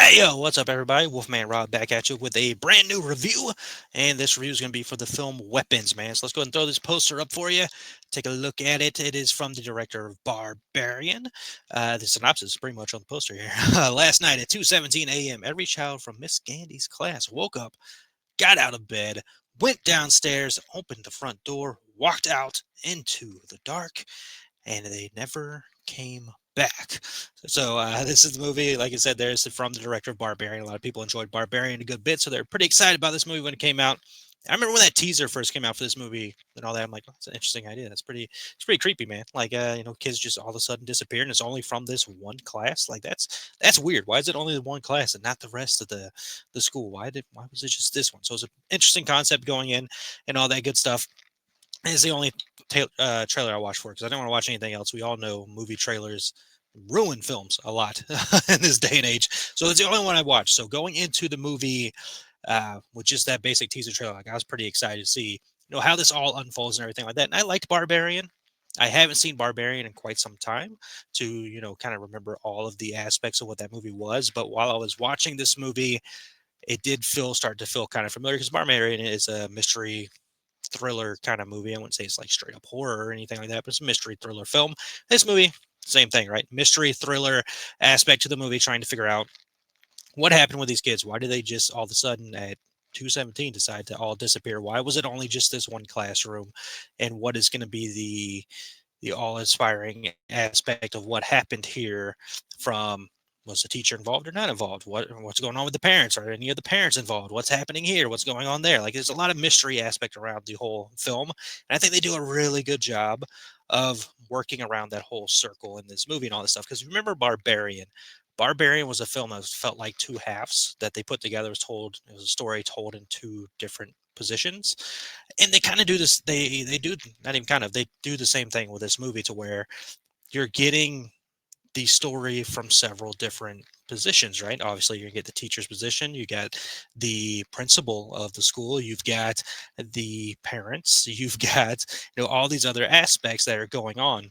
Hey yo, what's up everybody? Wolfman Rob back at you with a brand new review. And this review is going to be for the film Weapons, man. So let's go ahead and throw this poster up for you. Take a look at it. It is from the director of Barbarian. The synopsis is pretty much on the poster here. Last night at 2:17 a.m., every child from Miss Gandy's class woke up, got out of bed, went downstairs, opened the front door, walked out into the dark, and they never came back. So this is the movie, like I said, there's from the director of Barbarian. A lot of people enjoyed Barbarian a good bit, so they're pretty excited about this movie when it came out. I remember when that teaser first came out for this movie and all that. I'm like, oh, that's an interesting idea. It's pretty creepy, man. Like, kids just all of a sudden disappear, and it's only from this one class. Like, that's weird. Why is it only the one class and not the rest of the school? Why was it just this one? So it's an interesting concept going in and all that good stuff. It's the only trailer I watched for because I didn't want to watch anything else. We all know movie trailers ruin films a lot in this day and age. So it's the only one I watched. So going into the movie with just that basic teaser trailer, like I was pretty excited to see, how this all unfolds and everything like that. And I liked Barbarian. I haven't seen Barbarian in quite some time to, kind of remember all of the aspects of what that movie was. But while I was watching this movie, it did start to feel kind of familiar because Barbarian is a mystery thriller kind of movie. I wouldn't say it's like straight up horror or anything like that, but it's a mystery thriller film. This movie, same thing, right? Mystery thriller aspect to the movie, trying to figure out what happened with these kids. Why did they just all of a sudden at 2:17 decide to all disappear? Why was it only just this one classroom? And what is going to be the all inspiring aspect of what happened here from was the teacher involved or not involved? What's going on with the parents? Are any of the parents involved? What's happening here? What's going on there? Like there's a lot of mystery aspect around the whole film. And I think they do a really good job of working around that whole circle in this movie and all this stuff. Because remember Barbarian. Barbarian was a film that felt like two halves that they put together. It was a story told in two different positions, and they kind of do this. They do not even kind of they do the same thing with this movie to where you're getting the story from several different positions, right? Obviously, you get the teacher's position, you got the principal of the school, you've got the parents, you've got all these other aspects that are going on.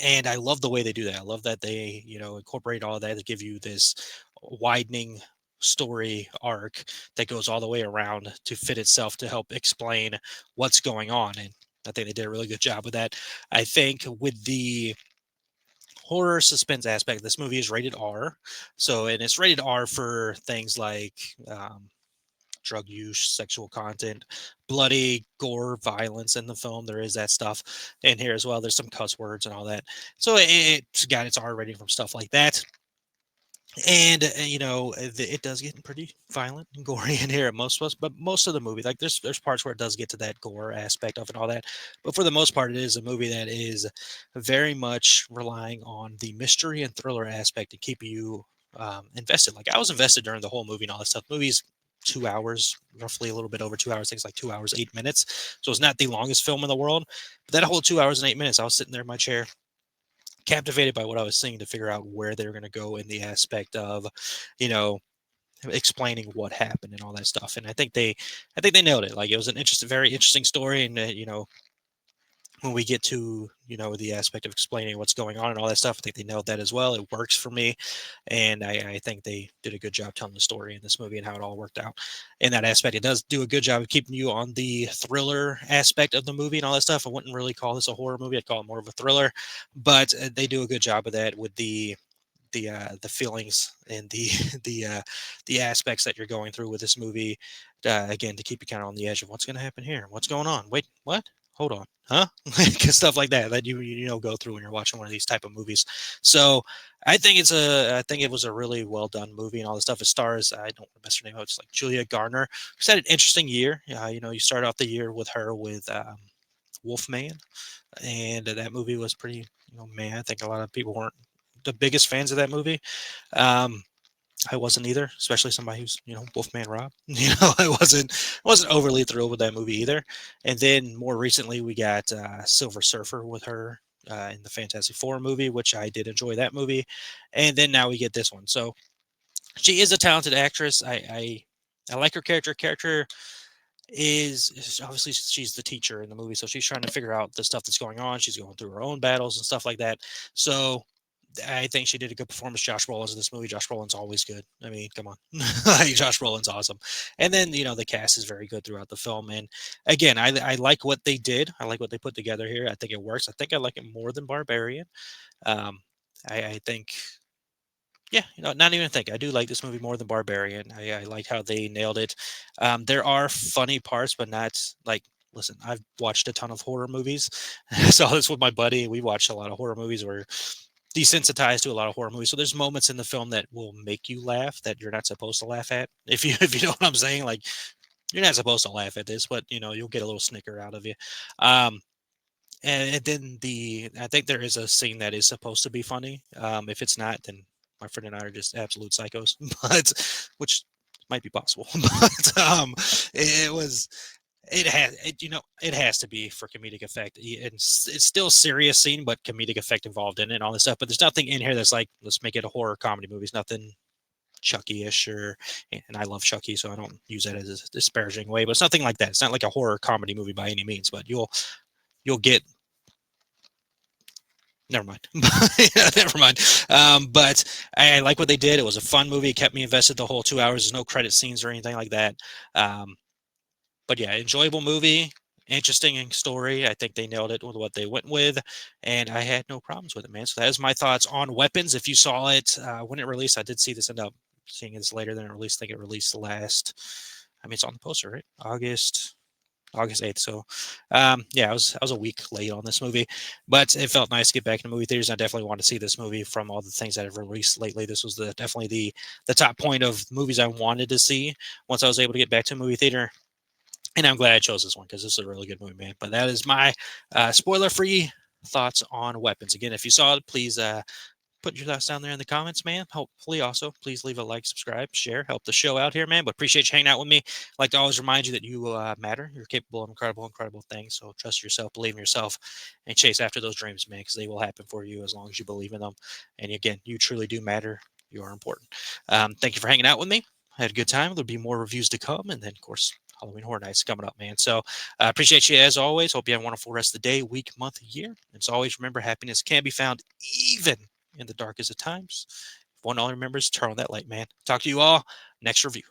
And I love the way they do that. I love that they incorporate all of that to give you this widening story arc that goes all the way around to fit itself to help explain what's going on. And I think they did a really good job with that. I think with the horror suspense aspect, this movie is rated R. So, and it's rated R for things like drug use, sexual content, bloody gore, violence in the film. There is that stuff in here as well. There's some cuss words and all that. So it's got its R rating from stuff like that. And it does get pretty violent and gory in here at most of us, but most of the movie, like there's parts where it does get to that gore aspect of it, all that. But for the most part, it is a movie that is very much relying on the mystery and thriller aspect to keep you invested. Like I was invested during the whole movie and all that stuff. Movie's 2 hours, roughly a little bit over 2 hours. Things like 2 hours 8 minutes. So it's not the longest film in the world. But that whole 2 hours and 8 minutes, I was sitting there in my chair captivated by what I was seeing to figure out where they were going to go in the aspect of, you know, explaining what happened and all that stuff. And I think they nailed it. Like it was an interesting, very interesting story. And when we get to the aspect of explaining what's going on and all that stuff, I think they nailed that as well. It works for me, and I think they did a good job telling the story in this movie and how it all worked out in that aspect. It does do a good job of keeping you on the thriller aspect of the movie and all that stuff. I wouldn't really call this a horror movie; I'd call it more of a thriller, but they do a good job of that with the feelings and the aspects that you're going through with this movie. Again, to keep you kind of on the edge of what's going to happen here, what's going on. Wait, what? Hold on, huh? Stuff like that that you go through when you're watching one of these type of movies. So I think it was a really well done movie and all the stuff. It stars, I don't remember her name. It's like Julia Garner. She's had an interesting year. You start off the year with her with Wolfman, and that movie was pretty, man. I think a lot of people weren't the biggest fans of that movie. Um, I wasn't either, especially somebody who's Wolfman Rob. I wasn't overly thrilled with that movie either. And then more recently, we got Silver Surfer with her in the Fantastic Four movie, which I did enjoy that movie. And then now we get this one. So she is a talented actress. I like her character. Character is obviously she's the teacher in the movie, so she's trying to figure out the stuff that's going on. She's going through her own battles and stuff like that. So I think she did a good performance. Josh Brolin's in this movie. Josh Brolin's always good. I mean, come on, like, Josh Brolin's awesome. And then the cast is very good throughout the film. And again, I like what they did. I like what they put together here. I think it works. I think I like it more than Barbarian. Um, I think, yeah, not even think. I do like this movie more than Barbarian. I like how they nailed it. There are funny parts, but not like. Listen, I've watched a ton of horror movies. I saw this with my buddy. We watched a lot of horror movies. We're desensitized to a lot of horror movies. So there's moments in the film that will make you laugh that you're not supposed to laugh at. If you if you know what I'm saying, like, you're not supposed to laugh at this, but you'll get a little snicker out of you. Um, and then I think there is a scene that is supposed to be funny. If it's not, then my friend and I are just absolute psychos, but which might be possible. But it was it has to be for comedic effect. It's still a serious scene, but comedic effect involved in it and all this stuff. But there's nothing in here that's like, let's make it a horror comedy movie. It's nothing Chucky-ish, and I love Chucky, so I don't use that as a disparaging way. But it's nothing like that. It's not like a horror comedy movie by any means. But you'll get. Never mind. Never mind. But I like what they did. It was a fun movie. It kept me invested the whole 2 hours. There's no credit scenes or anything like that. But yeah, enjoyable movie, interesting story. I think they nailed it with what they went with, and I had no problems with it, man. So that is my thoughts on Weapons. If you saw it when it released, I did see this, end up seeing this later than it released. I think it released last. I mean, it's on the poster, right? August 8th. So, yeah, I was a week late on this movie, but it felt nice to get back in the movie theaters. I definitely want to see this movie from all the things that have released lately. This was definitely the top point of movies I wanted to see once I was able to get back to a movie theater. And I'm glad I chose this one because this is a really good movie, man. But that is my spoiler-free thoughts on Weapons. Again, if you saw it, please put your thoughts down there in the comments, man. Hopefully, also, please leave a like, subscribe, share, help the show out here, man. But appreciate you hanging out with me. I'd like to always remind you that you matter. You're capable of incredible, incredible things. So trust yourself, believe in yourself, and chase after those dreams, man, because they will happen for you as long as you believe in them. And again, you truly do matter. You are important. Thank you for hanging out with me. I had a good time. There'll be more reviews to come. And then, of course, Halloween Horror Nights coming up, man. So I appreciate you as always. Hope you have a wonderful rest of the day, week, month, year. And as always, remember, happiness can be found even in the darkest of times. If one only remembers, turn on that light, man. Talk to you all next review.